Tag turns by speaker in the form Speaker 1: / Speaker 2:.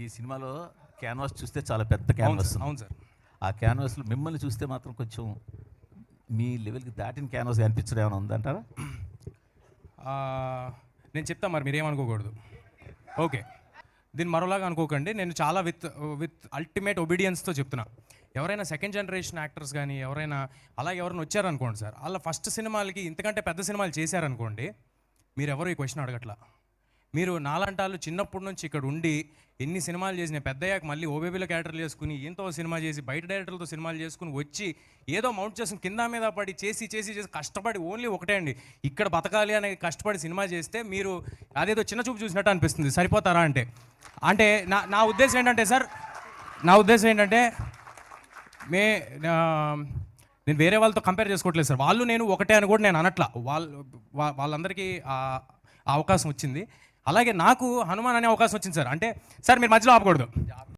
Speaker 1: ఈ సినిమాలో క్యాన్వాస్ చూస్తే చాలా పెద్ద క్యాన్వాస్.
Speaker 2: అవును సార్.
Speaker 1: ఆ క్యాన్వాస్లో మిమ్మల్ని చూస్తే మాత్రం కొంచెం మీ లెవెల్కి దాటిన క్యాన్వాస్ అనిపించడం ఏమైనా ఉందంటారా?
Speaker 2: నేను చెప్తా, మరి మీరేమనుకోకూడదు. ఓకే, దీన్ని మరోలాగా అనుకోకండి. నేను చాలా విత్ అల్టిమేట్ ఒబీడియన్స్తో చెప్తున్నా. ఎవరైనా సెకండ్ జనరేషన్ యాక్టర్స్ కానీ ఎవరైనా అలా ఎవరైనా వచ్చారనుకోండి సార్, అలా ఫస్ట్ సినిమాలకి ఇంతకంటే పెద్ద సినిమాలు చేశారనుకోండి, మీరు ఎవరు ఈ క్వశ్చన్ అడగట్లా. మీరు నాలంటాళ్ళు చిన్నప్పటి నుంచి ఇక్కడ ఉండి ఎన్ని సినిమాలు చేసిన పెద్దయ్యాక మళ్ళీ ఓబేబీలో క్యారెక్టర్లు చేసుకుని ఎంతో సినిమా చేసి బయట డైరెక్టర్లతో సినిమాలు చేసుకుని వచ్చి ఏదో మౌంట్ చేసుకుని కింద మీద పడి చేసి కష్టపడి ఓన్లీ ఒకటే అండి, ఇక్కడ బతకాలి అనే కష్టపడి సినిమా చేస్తే మీరు అదేదో చిన్న చూపు చూసినట్టు అనిపిస్తుంది. సరిపోతారా అంటే అంటే నా ఉద్దేశం ఏంటంటే సార్, నేను వేరే వాళ్ళతో కంపేర్ చేసుకోవట్లేదు సార్. వాళ్ళు నేను ఒకటే అని కూడా నేను అనట్లా. వాళ్ళందరికీ ఆ అవకాశం వచ్చింది. అలాగే నాకు హనుమాన్ అనే అవకాశం వచ్చింది సార్. అంటే సార్ మీరు మధ్యలో ఆపకూడదు.